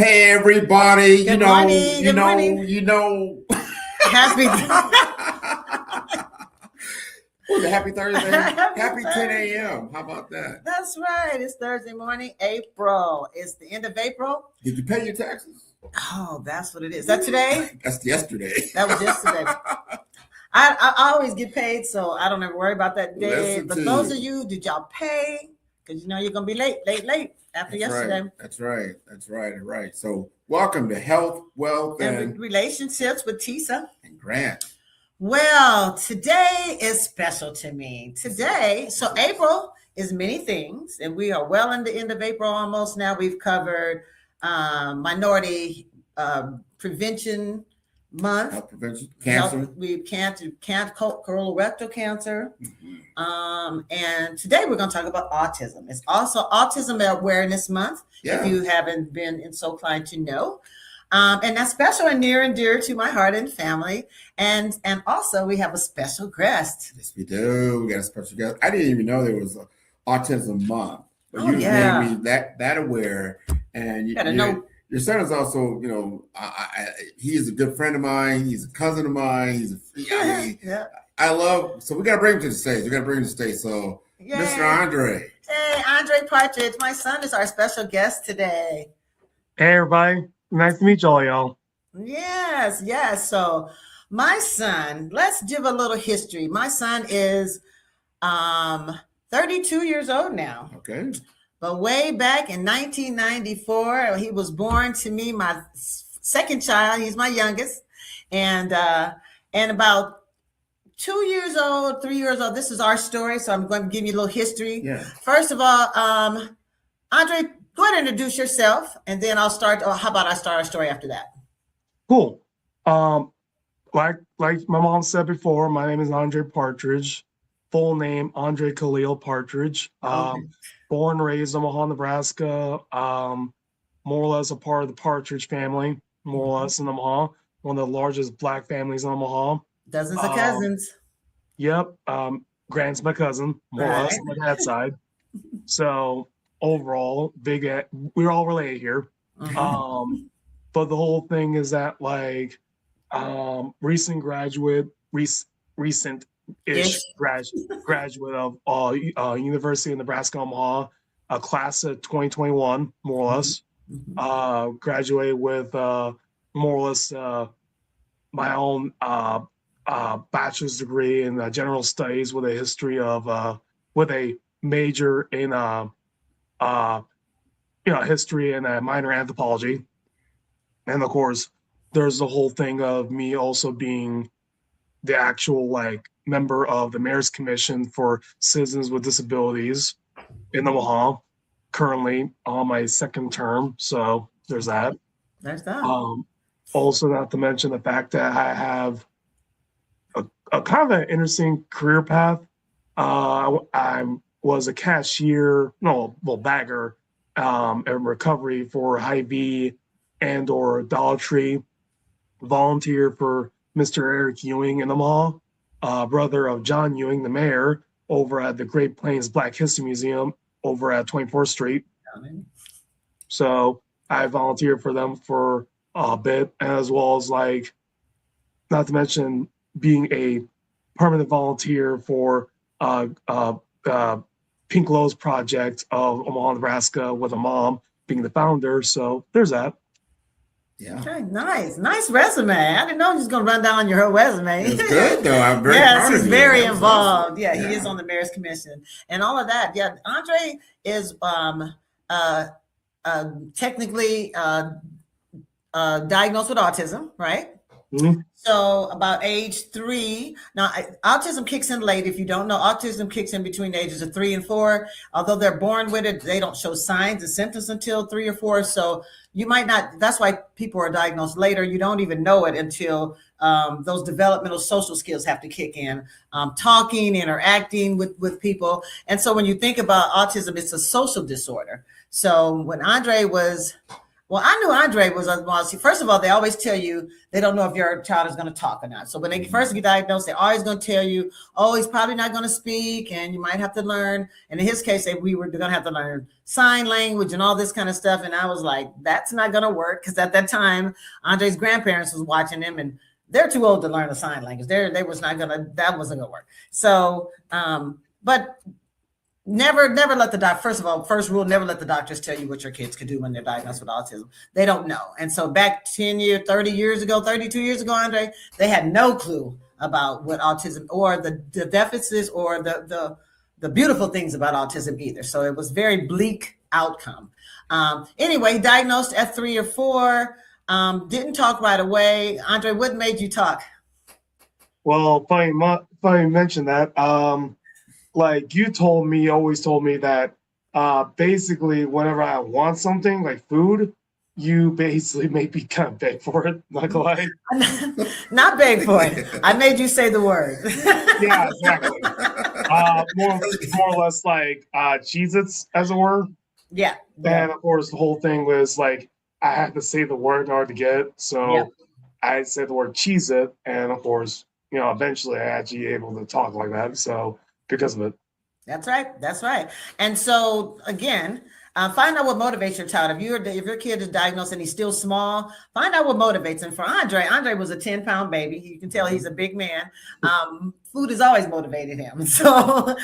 Hey everybody, Good morning. Good morning. Happy Was it happy Thursday? Happy 10 Thursday. a.m. How about that? That's right. It's Thursday morning, April. It's the end of April. Did you pay your taxes? Oh, that's what it is. Is that today? That's yesterday. That was yesterday. I always get paid, so I don't ever worry about that day. Listen But to those you. of you, did y'all pay? Because you know you're gonna be late after yesterday. That's right. So welcome to Health, Wealth, And relationships with Tisa and Grant. Well, today is special to me. So April is many things, and we are well in the end of April almost now. We've covered minority prevention month. Health prevention, cancer. We've colorectal cancer. And today we're going to talk about autism. It's also Autism Awareness Month, if you haven't been so inclined to know. And that's special and near and dear to my heart and family. And also we have a special guest. Yes, we do. We got a special guest. I didn't even know there was an Autism Month. But you yeah. made me that aware. And your son is also, he is a good friend of mine. He's a cousin of mine. I love, so we got to bring him to the stage. So, Yay. Mr. Andre. Hey, Andre Partridge. My son is our special guest today. Hey, everybody. Nice to meet y'all. Yes. So my son, let's give a little history. My son is 32 years old now. Okay. But way back in 1994, he was born to me, my second child. He's my youngest. And about 2 years old, 3 years old, this is our story. So I'm going to give you a little history. Yeah. First of all, Andre, go ahead and introduce yourself, and then I'll start. Or how about I start our story after that? Cool. Like my mom said before, my name is Andre Partridge. Full name, Andre Khalil Partridge. Born and raised in Omaha, Nebraska. More or less a part of the Partridge family, more or less in Omaha. One of the largest Black families in Omaha. Dozens of cousins. Yep. Grant's my cousin, more or less on my dad's side. So overall, we're all related here. But the whole thing is that recent graduate of University of Nebraska Omaha, a class of 2021, more or less. Graduated with more or less my own bachelor's degree in general studies with a history of with a major in history and a minor in anthropology. And of course, there's the whole thing of me also being the actual member of the Mayor's Commission for Citizens with Disabilities in Omaha, currently on my second term. So there's that. Also, not to mention the fact that I have a kind of an interesting career path. I was a bagger in recovery for Hy-Vee and or Dollar Tree, volunteer for Mr. Eric Ewing in Omaha, brother of John Ewing, the mayor, over at the Great Plains Black History Museum over at 24th Street. So I volunteered for them for a bit, as well as not to mention being a permanent volunteer for Pink Lowe's project of Omaha, Nebraska, with a mom being the founder. So there's that. Yeah. Okay, nice resume. I didn't know he was going to run down your whole resume. It's good though. I'm very proud of he's you. very involved. Yeah, he is on the Mayor's Commission and all of that. Yeah, Andre is technically diagnosed with autism, right? Mm-hmm. So about age 3. Now, autism kicks in late. If you don't know, autism kicks in between the ages of 3 and 4. Although they're born with it, they don't show signs and symptoms until 3 or 4. So you might not, that's why people are diagnosed later. You don't even know it until those developmental social skills have to kick in, talking, interacting with people. And so when you think about autism, it's a social disorder. So when Andre was Well, I knew Andre was autistic. First of all, they always tell you they don't know if your child is going to talk or not. So when they first get diagnosed, they're always going to tell you, oh, he's probably not going to speak and you might have to learn. And in his case, we were going to have to learn sign language and all this kind of stuff. And I was like, that's not going to work. Because at that time, Andre's grandparents was watching him and they're too old to learn the sign language. That wasn't going to work. So, but never let the doctor, first of all, first rule, never let the doctors tell you what your kids could do when they're diagnosed with autism. They don't know. And so back 32 years ago, Andre, they had no clue about what autism or the deficits or the beautiful things about autism either. So it was very bleak outcome. Anyway, diagnosed at 3 or 4, didn't talk right away. Andre, what made you talk? Well, funny you mentioned that. Like you always told me that basically whenever I want something like food, you basically make me kind of beg for it. Not gonna lie. Not beg for it. I made you say the word. Yeah, exactly. More or less like Cheez-Its, as it were. Yeah. And of course, the whole thing was like I had to say the word in order to get it. So I said the word Cheez-It, and of course, eventually I actually able to talk like that. So because of it. That's right. And so again, find out what motivates your child. If your kid is diagnosed and he's still small, find out what motivates him. For Andre was a 10-pound baby. You can tell he's a big man. Food has always motivated him. So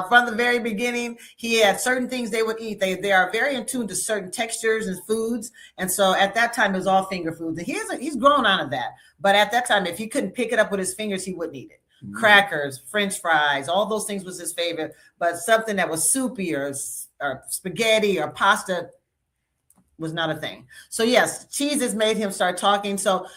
from the very beginning, he had certain things they would eat. They are very in tune to certain textures and foods. And so at that time, it was all finger foods. And he's grown out of that. But at that time, if he couldn't pick it up with his fingers, he wouldn't eat it. Crackers, French fries, all those things was his favorite, but something that was soupy or spaghetti or pasta was not a thing. So yes, cheese has made him start talking. So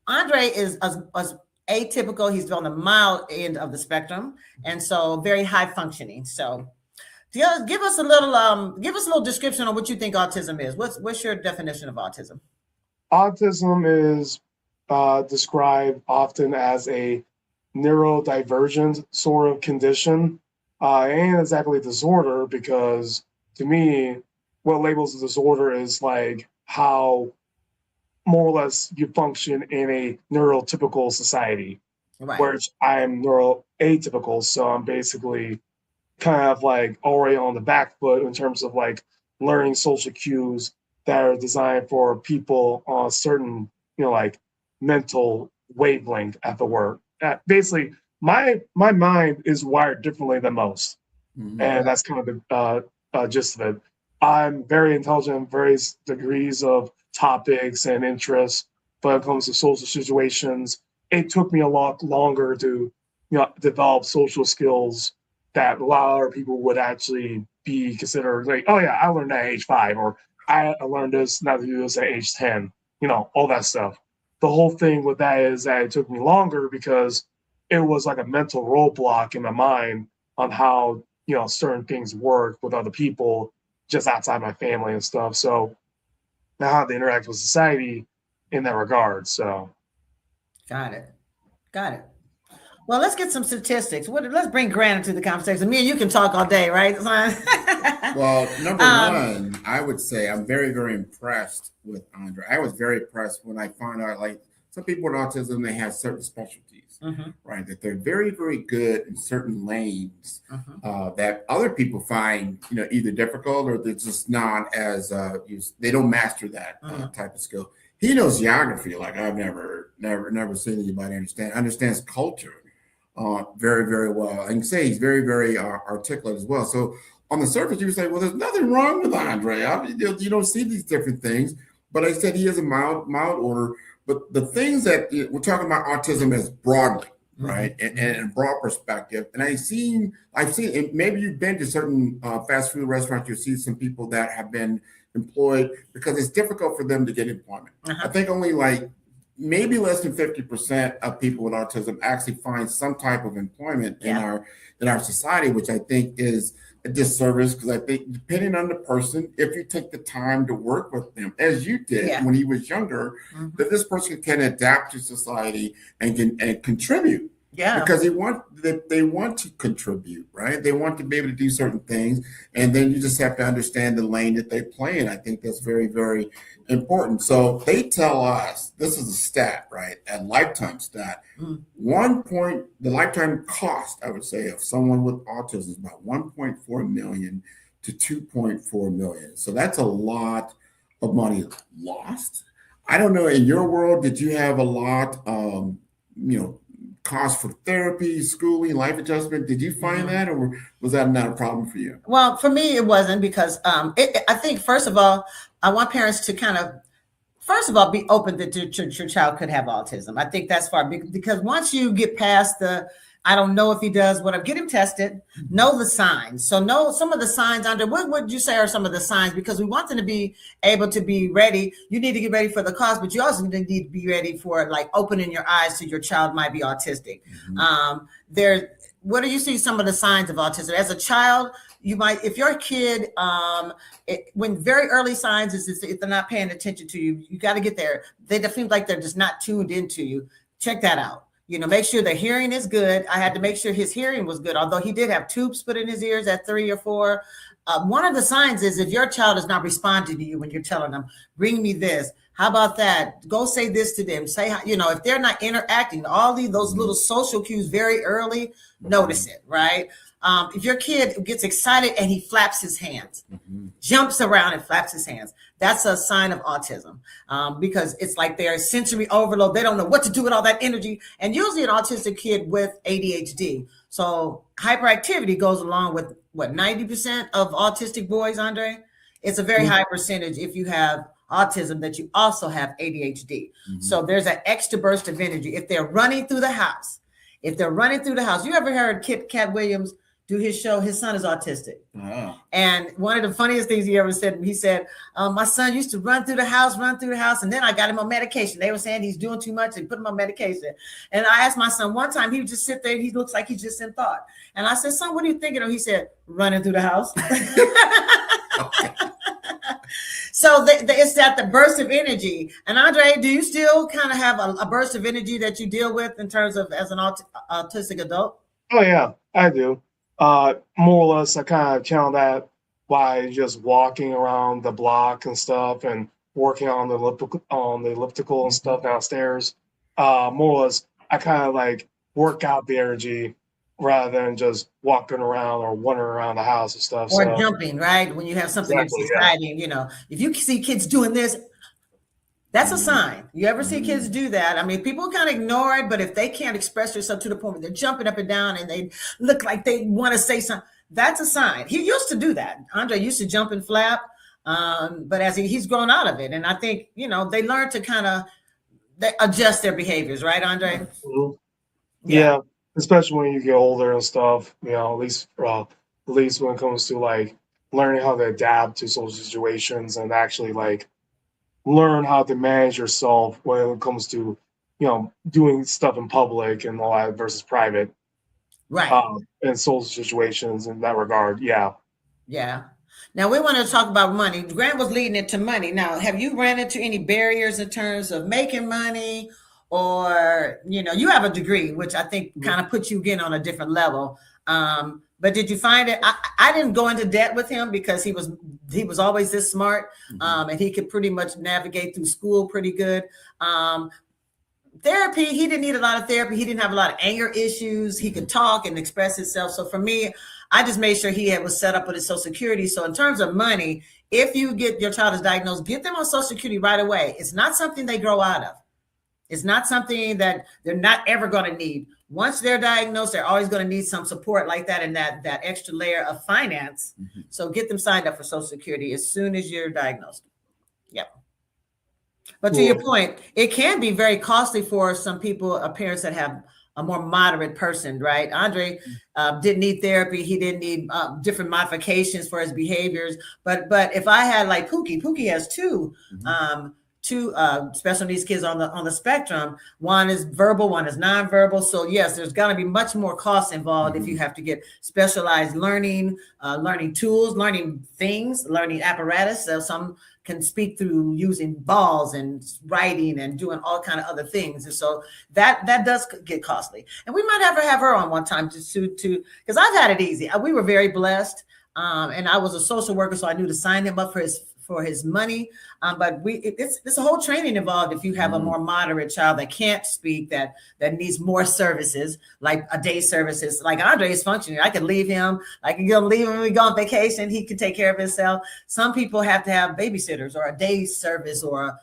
Andre is as atypical. He's on the mild end of the spectrum, and so very high functioning. So give us a little description on what you think autism is. What's your definition of autism? Autism is described often as a neurodivergent sort of condition. Ain't exactly disorder, because to me, what labels a disorder is like how more or less you function in a neurotypical society, right? Whereas I'm neuroatypical, so I'm basically kind of like already on the back foot in terms of like learning social cues that are designed for people on a certain, like mental wavelength at the work. Basically, my mind is wired differently than most, and that's kind of the gist of it. I'm very intelligent, various degrees of topics and interests, but when it comes to social situations, it took me a lot longer to develop social skills that a lot of other people would actually be considered like, oh yeah, I learned that at age 5, or I learned this, not to do this at age 10, all that stuff. The whole thing with that is that it took me longer because it was like a mental roadblock in my mind on how, certain things work with other people just outside my family and stuff. So now how to interact with society in that regard. So. Got it. Well, let's get some statistics. Let's bring Grant into the conversation. Me and you can talk all day, right? Well, number one, I would say I'm very, very impressed with Andre. I was very impressed when I found out, like, some people with autism, they have certain specialties, right? That they're very, very good in certain lanes that other people find, either difficult or they're just not as they don't master that type of skill. He knows geography like I've never seen anybody understands culture very, very well. I can say he's very, very articulate as well. So on the surface, you would say, well, there's nothing wrong with Andre. You don't see these different things. But I said he is a mild order. But the things that we're talking about autism as broadly, right, and a broad perspective. And I've seen, and maybe you've been to certain fast food restaurants, you'll see some people that have been employed because it's difficult for them to get employment. I think only like maybe less than 50% of people with autism actually find some type of employment in our society, which I think is a disservice, because I think depending on the person, if you take the time to work with them as you did when he was younger, that this person can adapt to society and contribute Yeah. Because they want to contribute, right? They want to be able to do certain things. And then you just have to understand the lane that they play in. I think that's very, very important. So they tell us, this is a stat, right? A lifetime stat. The lifetime cost, I would say, of someone with autism is about 1.4 million to 2.4 million. So that's a lot of money lost. I don't know, in your world, did you have a lot, cost for therapy, schooling, life adjustment? Did you find that, or was that not a problem for you? Well, for me, it wasn't, because I think, first of all, I want parents to kind of, first of all, be open that your child could have autism. I think that's far, because once you get past the, I don't know if he does, whatever, get him tested, know the signs. So know some of the signs under, what would you say are some of the signs? Because we want them to be able to be ready. You need to get ready for the cause, but you also need to be ready for, like, opening your eyes to your child might be autistic. What do you see some of the signs of autism? As a child, you might, if your kid, when very early signs is if they're not paying attention to you, you got to get there. They feel like they're just not tuned into you. Check that out. Make sure the hearing is good. I had to make sure his hearing was good, although he did have tubes put in his ears at 3 or 4. One of the signs is if your child is not responding to you when you're telling them, bring me this, how about that? Go say this to them. Say, if they're not interacting, those little social cues very early, notice it, right? If your kid gets excited and he flaps his hands, jumps around and flaps his hands, that's a sign of autism, because it's like they're sensory overload. They don't know what to do with all that energy. And usually an autistic kid with ADHD. So hyperactivity goes along with 90% of autistic boys, Andre? It's a very high percentage if you have autism that you also have ADHD. So there's an extra burst of energy. If they're running through the house, you ever heard Cat Williams do his show? His son is autistic. And one of the funniest things he ever said, he said, my son used to run through the house, and then I got him on medication. They were saying he's doing too much and put him on medication. And I asked my son one time, he would just sit there, he looks like he's just in thought. And I said, son, what are you thinking of? He said, running through the house. So it's that the burst of energy. And Andre, do you still kind of have a burst of energy that you deal with in terms of as an autistic adult? Oh yeah, I do. More or less, I kind of channel that by just walking around the block and stuff, and working on the elliptical and stuff downstairs. More or less, I kind of like work out the energy rather than just walking around or wandering around the house and stuff. Or jumping, right? When you have something that's exciting, if you see kids doing this, that's a sign. You ever see kids do that? I mean, people kind of ignore it, but if they can't express themselves to the point where they're jumping up and down and they look like they want to say something, that's a sign. He used to do that. Andre used to jump and flap, but as he's grown out of it. And I think, they learn to kind of adjust their behaviors, right, Andre? Yeah, especially when you get older and stuff, at least when it comes to like learning how to adapt to social situations and actually like learn how to manage yourself when it comes to, doing stuff in public and all that versus private. Right. In social situations in that regard. Yeah. Yeah. Now we want to talk about money. Grant was leading it to money. Now, have you ran into any barriers in terms of making money, or, you have a degree, which I think kind of puts you again on a different level. But did you find it? I didn't go into debt with him because he was always this smart, and he could pretty much navigate through school pretty good. Therapy, he didn't need a lot of therapy. He didn't have a lot of anger issues. He could talk and express himself. So for me, I just made sure he was set up with his Social Security. So in terms of money, if you get your child is diagnosed, get them on Social Security right away. It's not something they grow out of. It's not something that they're not ever going to need. Once they're diagnosed, they're always going to need some support like that and that extra layer of finance. So get them signed up for Social Security as soon as you're diagnosed. Yep. But to your point, it can be very costly for some people, parents that have a more moderate person, right? Andre didn't need therapy. He didn't need different modifications for his behaviors. But if I had like Pookie has two special needs kids on the spectrum. One is verbal, one is nonverbal. So yes, there's going to be much more cost involved if you have to get specialized learning tools, learning things, learning apparatus. So some can speak through using balls and writing and doing all kind of other things. And so that does get costly. And we might have her on one time to because I've had it easy. We were very blessed. And I was a social worker, so I knew to sign him up for his money. But it's a whole training involved if you have a more moderate child that can't speak, that needs more services, like a day services. Like Andre is functioning. I could leave him. I can go leave him. We go on vacation. He can take care of himself. Some people have to have babysitters or a day service or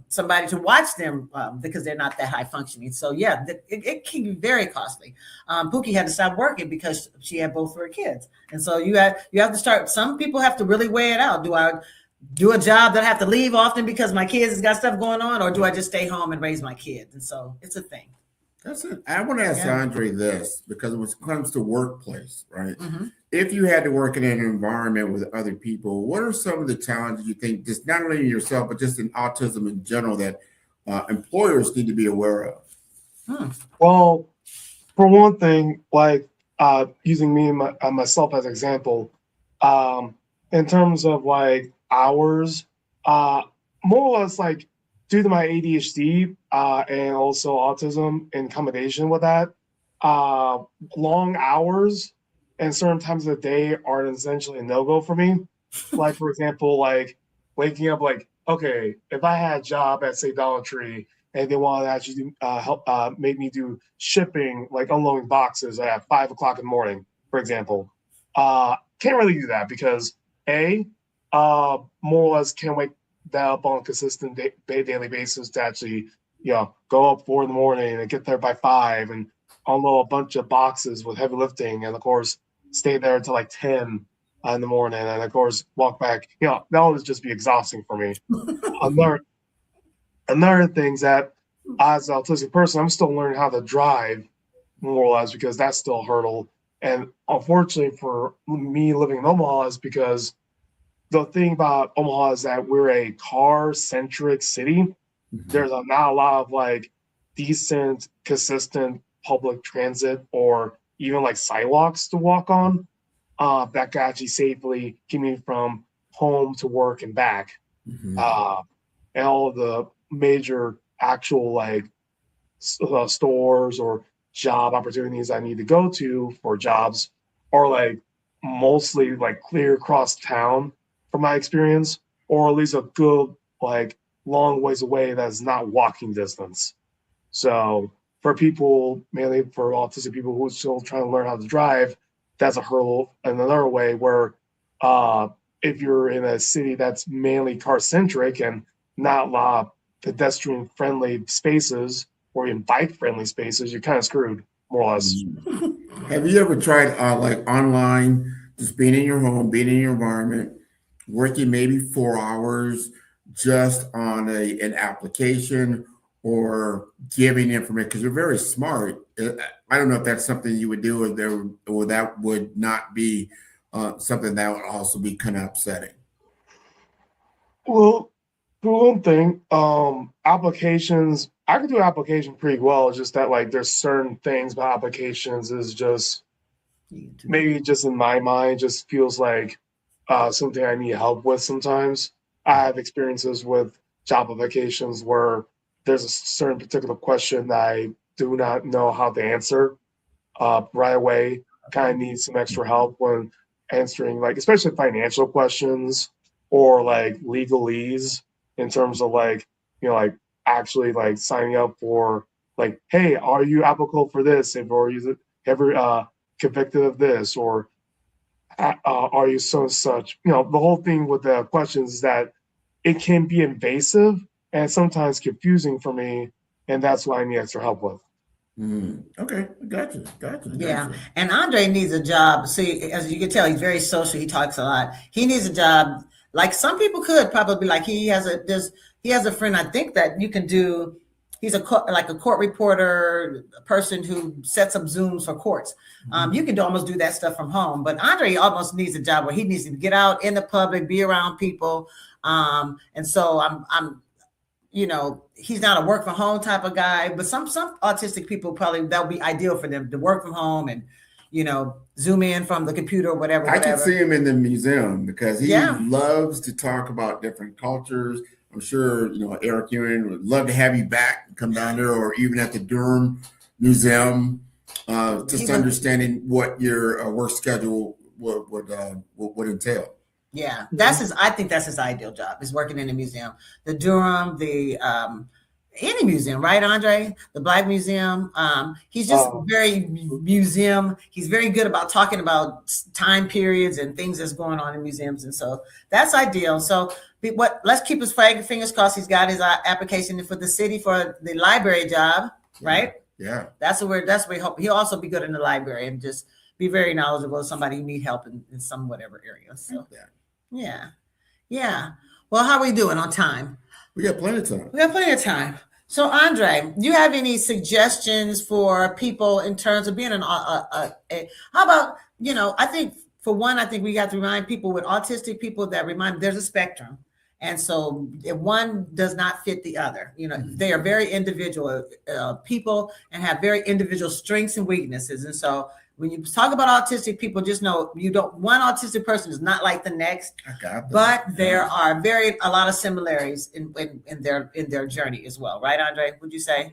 somebody to watch them because they're not that high functioning. So yeah, it can be very costly. Pookie had to stop working because she had both of her kids. And so you have to start, some people have to really weigh it out. Do I do a job that I have to leave often because my kids has got stuff going on, or do I just stay home and raise my kids? And so it's a thing. That's it. I want to ask Andre this, because when it comes to workplace, right? If you had to work in an environment with other people, what are some of the challenges you think, just not only in yourself, but just in autism in general, that employers need to be aware of? Well, for one thing, like using me and myself as an example, in terms of like hours, more or less like due to my ADHD and also autism in combination with that, long hours and certain times of the day are essentially a no-go for me. Like, for example, like waking up, like, okay, if I had a job at, say, Dollar Tree, and they wanted to actually help make me do shipping, like unloading boxes at 5 o'clock in the morning, for example, can't really do that because more or less can't wake that up on a consistent daily basis to actually, go up 4 in the morning and get there by 5 and unload a bunch of boxes with heavy lifting, and of course stay there until like 10 in the morning, and of course walk back. That would just be exhausting for me. Another thing is that as an autistic person, I'm still learning how to drive, more or less, because that's still a hurdle. And unfortunately for me living in Omaha is because the thing about Omaha is that we're a car-centric city. There's not a lot of like decent, consistent public transit or even like sidewalks to walk on that can actually safely get me from home to work and back. And all of the major actual like stores or job opportunities I need to go to for jobs are like mostly like clear across town from my experience, or at least a good like long ways away that's not walking distance. So for people, mainly for autistic people who are still trying to learn how to drive, that's a hurdle. And another way where if you're in a city that's mainly car-centric and not a lot of pedestrian-friendly spaces or even bike-friendly spaces, you're kind of screwed, more or less. Have you ever tried like online, just being in your home, being in your environment, working maybe 4 hours just on an application or giving information? Because you're very smart. I don't know if that's something you would do, or that would not be something that would also be kind of upsetting. Well, for one thing, applications, I could do application pretty well. It's just that like there's certain things about applications is just maybe just in my mind just feels like something I need help with sometimes. I have experiences with job applications where there's a certain particular question that I do not know how to answer right away. Kind of need some extra help when answering, like, especially financial questions or like legalese in terms of like, like actually like signing up for like, hey, are you applicable for this? Or are you ever convicted of this? Or are you so such? The whole thing with the questions is that it can be invasive and sometimes confusing for me, and that's what I need extra help with. Okay, gotcha. Yeah, and Andre needs a job. See, as you can tell, he's very social. He talks a lot. He needs a job. Like some people could probably, like he has a friend, I think, that you can do. He's a court reporter, a person who sets up Zooms for courts. You can almost do that stuff from home. But Andre almost needs a job where he needs to get out in the public, be around people. And so I'm he's not a work from home type of guy, but some autistic people probably that'll be ideal for them to work from home and zoom in from the computer or whatever. I can see him in the museum because he loves to talk about different cultures. I'm sure, Eric Ewing would love to have you back and come down there, or even at the Durham Museum, just understanding what your work schedule would entail. Yeah, I think that's his ideal job, is working in a museum. The Durham, any museum, right, Andre? The Black Museum. He's just very museum. He's very good about talking about time periods and things that's going on in museums. And so that's ideal. So let's keep his fingers crossed. He's got his application for the city for the library job, right? Yeah. That's where we hope he'll also be good in the library and just be very knowledgeable, somebody who need help in some whatever area. So yeah. Well, how are we doing on time? We got plenty of time. So, Andre, do you have any suggestions for people in terms of being how about, I think we got to remind people with autistic people there's a spectrum. And so if one does not fit the other, they are very individual people and have very individual strengths and weaknesses. And so when you talk about autistic people, just know one autistic person is not like the next, but there are a lot of similarities in their journey as well. Right, Andre? Would you say?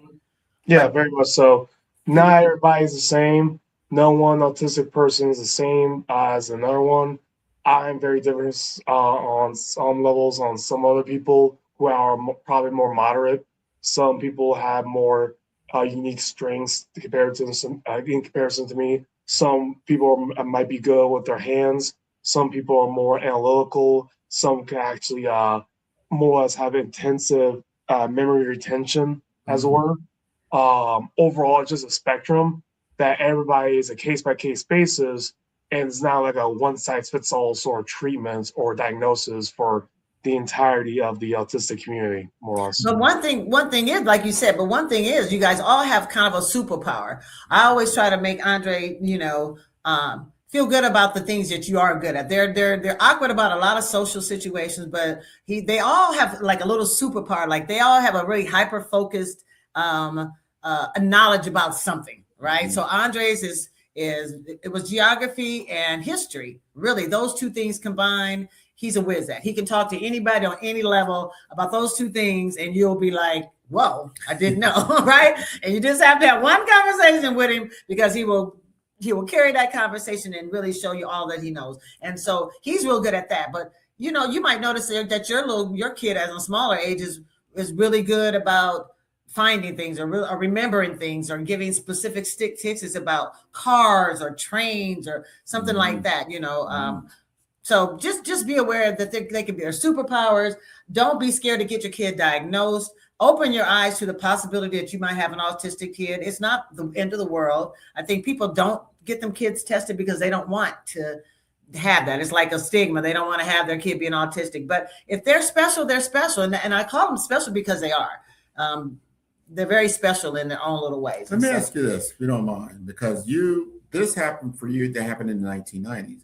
Yeah, very much so. Not everybody's the same. No one autistic person is the same as another one. I'm very different on some levels on some other people who are probably more moderate. Some people have more unique strengths in comparison to me. Some people might be good with their hands. Some people are more analytical. Some can actually more or less have intensive memory retention, as it were. Overall, it's just a spectrum that everybody is a case-by-case basis, and it's not like a one-size-fits-all sort of treatment or diagnosis for the entirety of the autistic community, more or less. But one thing is, like you said, you guys all have kind of a superpower. I always try to make Andre, feel good about the things that you are good at. They're awkward about a lot of social situations, but they all have like a little superpower. Like they all have a really hyper-focused knowledge about something, right? Mm-hmm. So Andre's it was geography and history. Really, those two things combined, he's a whiz at. He can talk to anybody on any level about those two things, and you'll be like, whoa, I didn't know, right? And you just have to have one conversation with him because he will carry that conversation and really show you all that he knows. And so he's real good at that. But, you might notice that your kid as a smaller age is really good about finding things or remembering things or giving specific statistics about cars or trains or something like that, So just be aware that they can be their superpowers. Don't be scared to get your kid diagnosed. Open your eyes to the possibility that you might have an autistic kid. It's not the end of the world. I think people don't get them kids tested because they don't want to have that. It's like a stigma. They don't want to have their kid being autistic. But if they're special, they're special. And I call them special because they are. They're very special in their own little ways. Let me ask you this, if you don't mind, because this happened for you. That happened in the 1990s.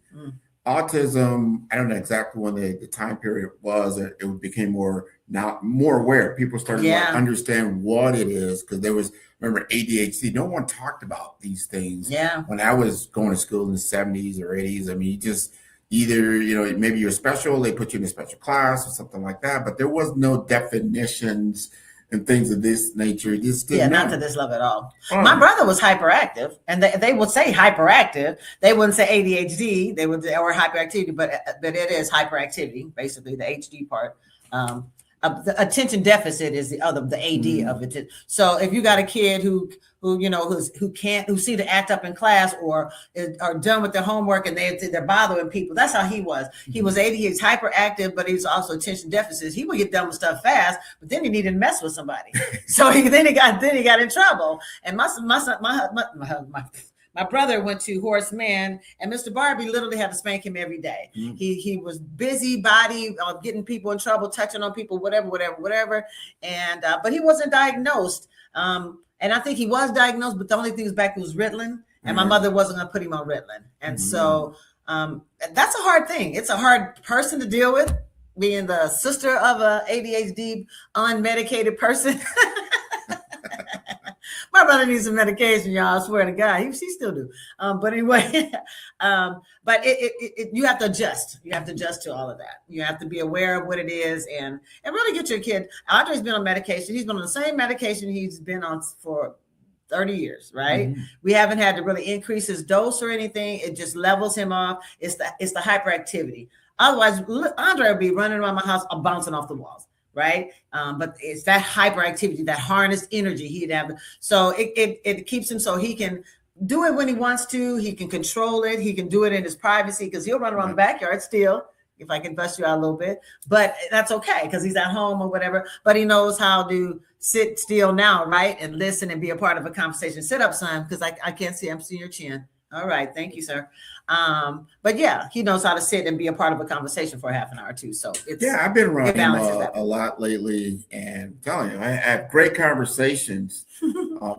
Autism, I don't know exactly when the time period was. It became more aware. People started to understand what it is, because remember ADHD. No one talked about these things. Yeah. When I was going to school in the 70s or 80s, I mean, you just either maybe you're special, they put you in a special class or something like that, but there was no definitions and things of this nature. Not to this level at all. My brother was hyperactive, and they would say hyperactive. They wouldn't say ADHD. They would say or hyperactivity, but it is hyperactivity, basically the HD part. The attention deficit is the AD of it. So if you got a kid who seem to act up in class or are done with their homework and they're bothering people, that's how he was. He was ADHD, hyperactive, but he was also attention deficit. He would get done with stuff fast, but then he needed to mess with somebody. So then he got in trouble. And my brother went to Horace Mann, and Mr. Barbie literally had to spank him every day. Mm-hmm. He was busybody, getting people in trouble, touching on people, whatever. And but he wasn't diagnosed. And I think he was diagnosed, but the only thing was back was Ritalin, and my mother wasn't going to put him on Ritalin. And so that's a hard thing. It's a hard person to deal with, being the sister of a ADHD unmedicated person. My brother needs some medication, y'all. I swear to God, he still do. But anyway, but you have to adjust. You have to adjust to all of that. You have to be aware of what it is, and really get your kid. Andre's been on medication. He's been on the same medication he's been on for 30 years, right? Mm-hmm. We haven't had to really increase his dose or anything. It just levels him off. It's the hyperactivity. Otherwise, Andre would be running around my house bouncing off the walls, right? But it's that hyperactivity, that harnessed energy he'd have. So it keeps him so he can do it when he wants to. He can control it. He can do it in his privacy because he'll run around the backyard still, if I can bust you out a little bit. But that's okay because he's at home or whatever. But he knows how to sit still now, right? And listen and be a part of a conversation. Sit up, son, because I can't see. I'm seeing your chin. All right. Thank you, sir. But yeah, he knows how to sit and be a part of a conversation for half an hour too. So I've been around him a lot lately, and I'm telling you, I have great conversations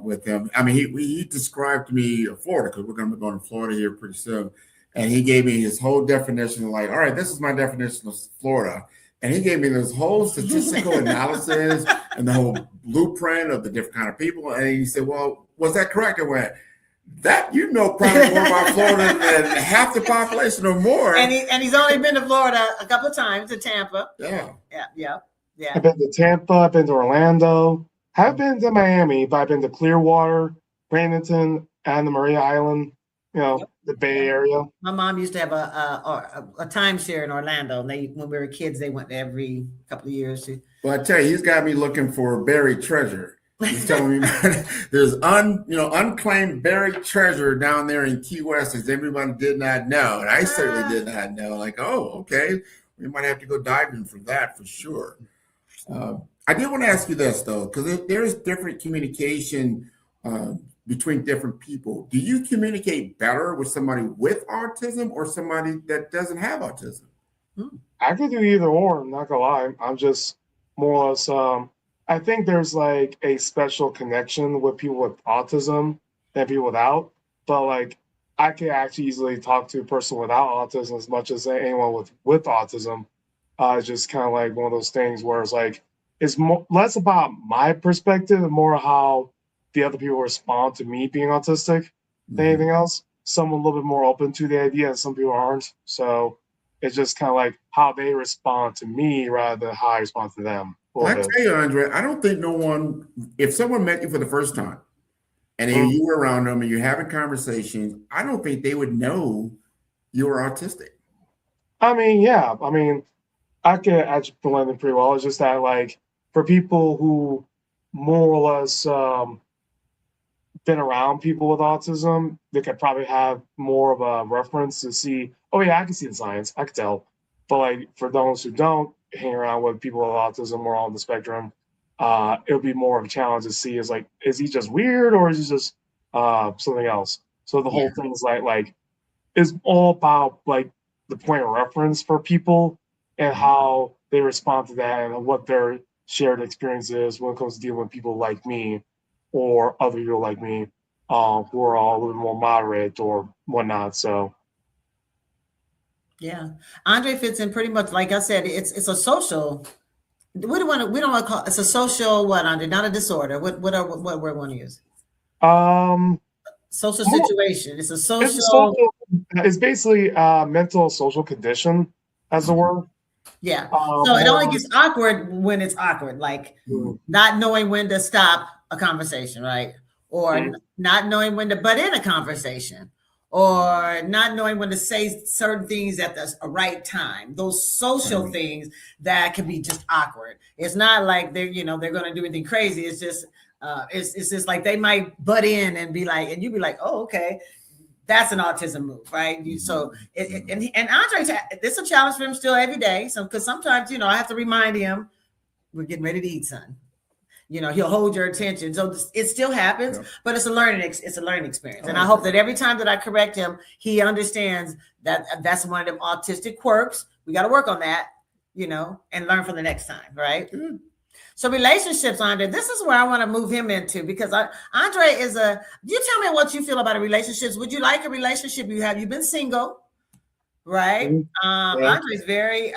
with him. I mean, he described to me Florida, because we're going to be going to Florida here pretty soon, and he gave me his whole definition. Like, all right, this is my definition of Florida, and he gave me this whole statistical analysis and the whole blueprint of the different kind of people. And he said, "Well, was that correct?" I went, "That probably more about Florida than half the population or more." And he's only been to Florida a couple of times, to Tampa. Yeah. I've been to Tampa. I've been to Orlando. I've been to Miami, but I've been to Clearwater, Bradenton, and the Maria Island. The Bay Area. My mom used to have a timeshare in Orlando. And when we were kids, they went every couple of years. Well, I tell you, he's got me looking for buried treasure. He's telling me there's unclaimed buried treasure down there in Key West that everybody did not know, and I certainly did not know. Like, oh, okay, we might have to go diving for that for sure. I did want to ask you this though, because there's different communication between different people. Do you communicate better with somebody with autism or somebody that doesn't have autism? I could do either or. I'm not gonna lie. I'm just more or less. I think there's like a special connection with people with autism than people without. But like, I can actually easily talk to a person without autism as much as anyone with autism. It's just kind of like one of those things where it's like, it's less about my perspective and more how the other people respond to me being autistic than anything else. Some are a little bit more open to the idea and some people aren't. So it's just kind of like how they respond to me rather than how I respond to them. Well, I tell you, Andre, I don't think if someone met you for the first time and you were around them and you're having conversations, I don't think they would know you were autistic. I mean, yeah. I mean, I can actually blend them pretty well. It's just that, like, for people who more or less been around people with autism, they could probably have more of a reference to see, oh, yeah, I can see the science. I can tell. But, like, for those who don't hang around with people with autism or on the spectrum, it'll be more of a challenge to see is he just weird or is he just something else? So the whole thing is like it's all about like the point of reference for people and how they respond to that and what their shared experience is when it comes to dealing with people like me or other people like me who are all a little more moderate or whatnot. So yeah, Andre fits in pretty much. Like I said, it's a social. We don't want to call it's a social what, Andre? Not a disorder. What word we want to use? Social situation. It's a social. It's basically a mental social condition, as the word. Yeah. So it only gets awkward when it's awkward, like not knowing when to stop a conversation, right? Or not knowing when to butt in a conversation. Or not knowing when to say certain things at the right time. Those social things that can be just awkward. It's not like they're going to do anything crazy. It's just it's just like they might butt in and be like, and you'd be like, oh, okay, that's an autism move, right? So and Andre, it's a challenge for him still every day. So because sometimes I have to remind him, we're getting ready to eat, son. He'll hold your attention. So it still happens, but it's a learning experience. And I hope that every time that I correct him, he understands that that's one of them autistic quirks. We got to work on that, and learn for the next time. Right. Mm-hmm. So relationships, Andre, this is where I want to move him into because Andre you tell me what you feel about relationships. Would you like a relationship you've been single? Right. Andre's very,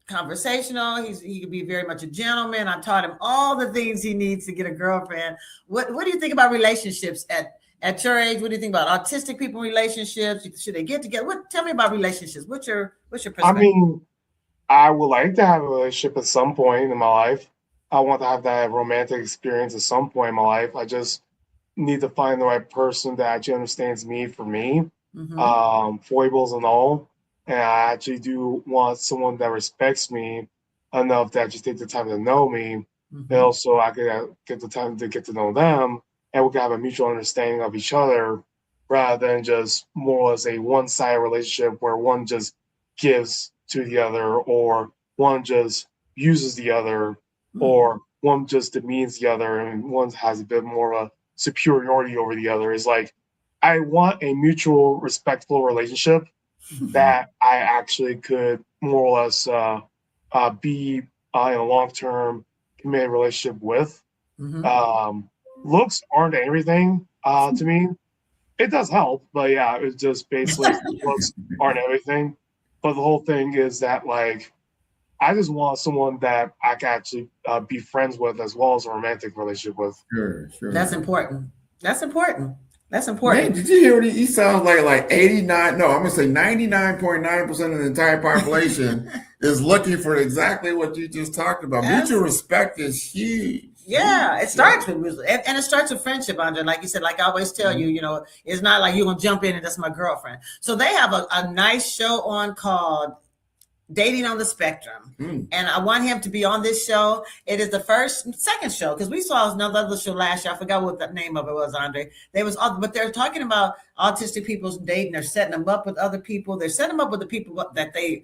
conversational. He could be very much a gentleman. I taught him all the things he needs to get a girlfriend. What do you think about relationships at your age? What do you think about autistic people relationships? Should they get together? Tell me about relationships. What's your perspective? I mean, I would like to have a relationship at some point in my life. I want to have that romantic experience at some point in my life. I just need to find the right person that actually understands me for me, foibles and all. And I actually do want someone that respects me enough to actually take the time to know me. And also I could get the time to get to know them, and we can have a mutual understanding of each other rather than just more or less a one-sided relationship where one just gives to the other, or one just uses the other, or one just demeans the other, and one has a bit more of a superiority over the other. Is like, I want a mutual respectful relationship that I actually could more or less be in a long-term committed relationship with. Looks aren't everything to me. It does help, but yeah, it's just basically looks aren't everything. But the whole thing is that, like, I just want someone that I can actually be friends with as well as a romantic relationship with. Sure. That's important. Man, did you hear what he sounds like 89? No, I'm going to say 99.9% of the entire population is looking for exactly what you just talked about. Mutual respect is huge. Yeah, it starts with music, and it starts with friendship, Andre. Like you said, like I always tell you, it's not like you're gonna jump in and that's my girlfriend. So they have a nice show on called Dating on the Spectrum, and I want him to be on this show. It is the second show, because we saw another other show last year. I forgot what the name of it was, Andre. But they're talking about autistic people's dating. They're setting them up with other people. They're setting them up with the people that they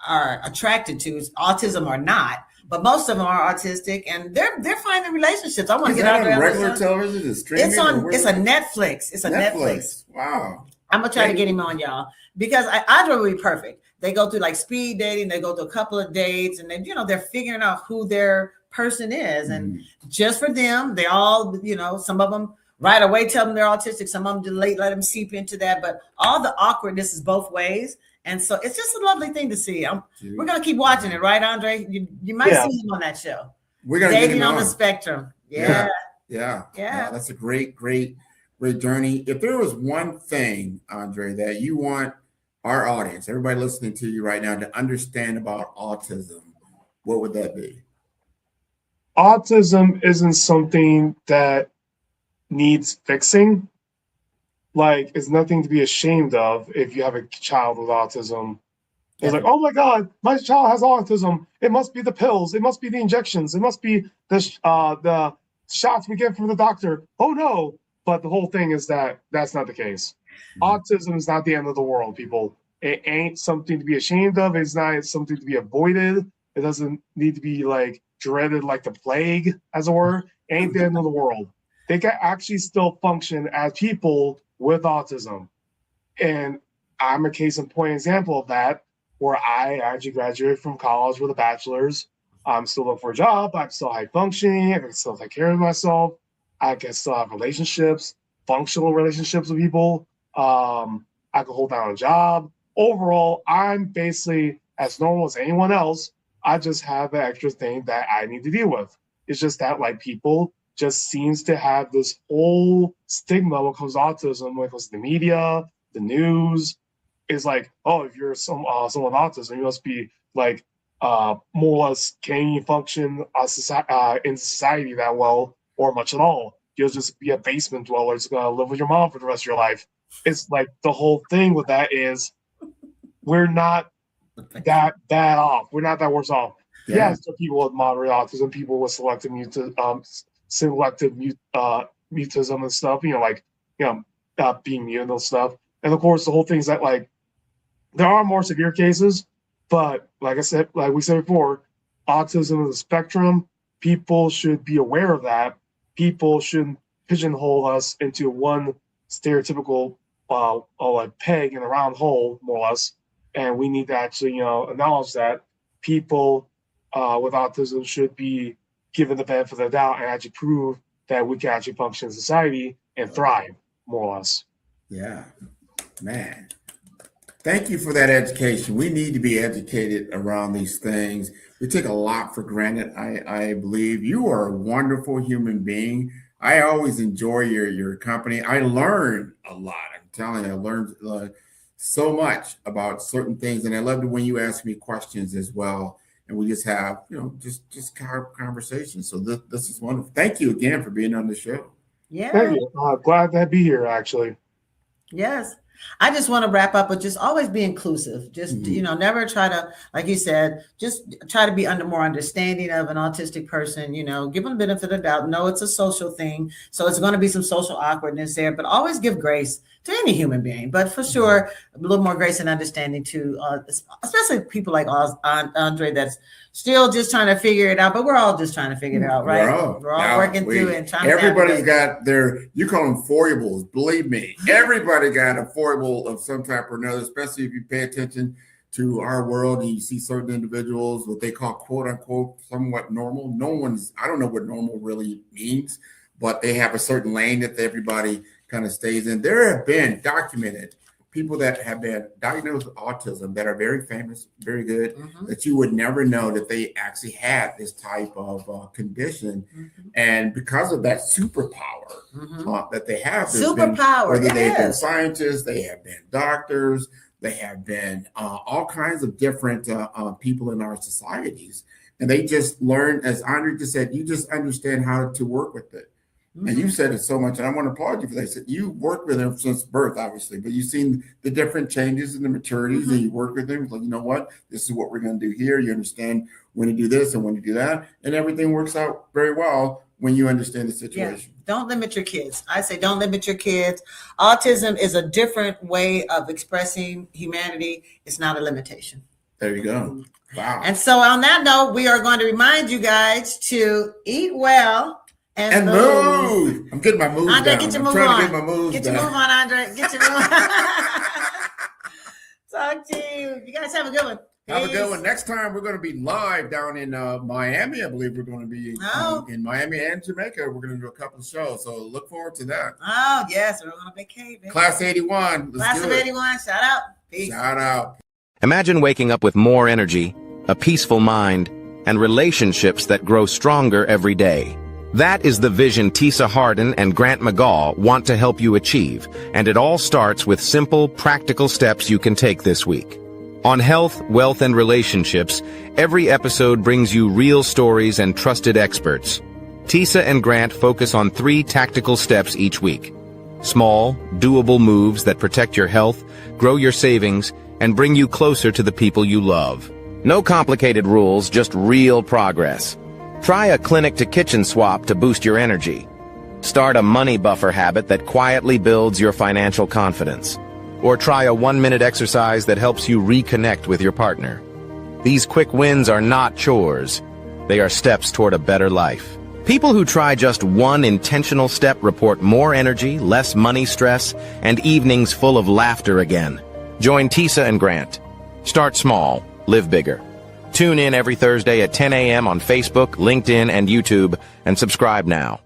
are attracted to, autism or not. But most of them are autistic, and they're finding relationships. I want to get out there. On regular television? It's streaming? It's a Netflix. It's a Netflix. Wow. I'm gonna try to get him on, y'all, because Andre will be perfect. They go through like speed dating. They go through a couple of dates, and then they're figuring out who their person is, and just for them, they all some of them right away tell them they're autistic. Some of them let them seep into that, but all the awkwardness is both ways. And so it's just a lovely thing to see. We're going to keep watching it, right, Andre? You might see him on that show. We're going to get him on the Spectrum. Yeah. That's a great journey. If there was one thing, Andre, that you want our audience, everybody listening to you right now, to understand about autism, what would that be? Autism isn't something that needs fixing. Like, it's nothing to be ashamed of if you have a child with autism. It's like, oh my God, my child has autism. It must be the pills. It must be the injections. It must be the shots we get from the doctor. Oh no. But the whole thing is that that's not the case. Autism is not the end of the world, people. It ain't something to be ashamed of. It's not something to be avoided. It doesn't need to be like dreaded like the plague, as it were. It ain't the end of the world. They can actually still function as people with autism. And I'm a case in point example of that, where I actually graduated from college with a bachelor's. I'm still looking for a job. I'm still high functioning. I can still take care of myself. I can still have relationships, functional relationships with people. I can hold down a job. Overall, I'm basically as normal as anyone else. I just have an extra thing that I need to deal with. It's just that, like, people just seems to have this whole stigma when it comes to autism, when it comes to the media, the news. Is like, oh, if you're someone with autism, you must be like more or less, can you function in society that well or much at all? You'll just be a basement dweller. It's gonna live with your mom for the rest of your life. It's like the whole thing with that is we're not that bad off. We're not that worse off. Yeah, so people with moderate autism, people with selective mutism and stuff, being mute and stuff. And of course, the whole thing is that, like, there are more severe cases, but like I said, like we said before, autism is a spectrum. People should be aware of that. People shouldn't pigeonhole us into one stereotypical like peg in a round hole, more or less. And we need to actually, acknowledge that people with autism should be given the benefit of the doubt and actually prove that we can actually function in society and thrive, more or less. Yeah, man. Thank you for that education. We need to be educated around these things. We take a lot for granted, I believe. You are a wonderful human being. I always enjoy your company. I learn a lot. I'm telling you, I learned so much about certain things. And I love it when you ask me questions as well. And we just have, just conversations. So this is wonderful. Thank you again for being on the show. Yeah. Thank you. Glad to be here, actually. Yes. I just want to wrap up with just always be inclusive. Just, never try to, like you said, just try to be more understanding of an autistic person, give them the benefit of the doubt. No, it's a social thing. So it's going to be some social awkwardness there, but always give grace to any human being. But for sure, a little more grace and understanding to, especially people like Andre that's still just trying to figure it out. But we're all just trying to figure it out, right? We're all working through it and trying to everybody's got you call them foibles. Believe me, everybody got a foible of some type or another, especially if you pay attention to our world and you see certain individuals, what they call quote unquote, somewhat normal. I don't know what normal really means, but they have a certain lane that everybody kind of stays in. There have been documented people that have been diagnosed with autism that are very famous, very good, that you would never know that they actually had this type of condition. And because of that superpower that they have, whether they've been scientists, they have been doctors, they have been all kinds of different people in our societies. And they just learn, as Andre just said, you just understand how to work with it. And you said it so much, and I want to applaud you for that. I said you worked with them since birth, obviously, but you've seen the different changes in the maturities, and you work with them. It's like, you know what? This is what we're going to do here. You understand when to do this and when to do that, and everything works out very well when you understand the situation. Yeah. Don't limit your kids. I say don't limit your kids. Autism is a different way of expressing humanity. It's not a limitation. There you go. Wow. And so on that note, we are going to remind you guys to eat well. And move. I'm getting my moves Andre, down. Get your I'm move trying on. to get my moves Get down. your move on, Andre. Get your move on. Talk to you. You guys have a good one. Have a good one. Next time, we're going to be live down in Miami. I believe we're going to be in Miami and Jamaica. We're going to do a couple of shows. So look forward to that. Oh, yes. We're going to vacate. Class 81. Class of 81. Shout out. Peace. Shout out. Imagine waking up with more energy, a peaceful mind, and relationships that grow stronger every day. That is the vision Tisa Harden and Grant McGaw want to help you achieve, and it all starts with simple, practical steps you can take this week. On health, wealth, and relationships, every episode brings you real stories and trusted experts. Tisa and Grant focus on 3 tactical steps each week. Small, doable moves that protect your health, grow your savings, and bring you closer to the people you love. No complicated rules, just real progress. Try a clinic-to-kitchen swap to boost your energy. Start a money buffer habit that quietly builds your financial confidence. Or try a 1-minute exercise that helps you reconnect with your partner. These quick wins are not chores. They are steps toward a better life. People who try just one intentional step report more energy, less money stress, and evenings full of laughter again. Join Tisa and Grant. Start small, live bigger. Tune in every Thursday at 10 a.m. on Facebook, LinkedIn, and YouTube, and subscribe now.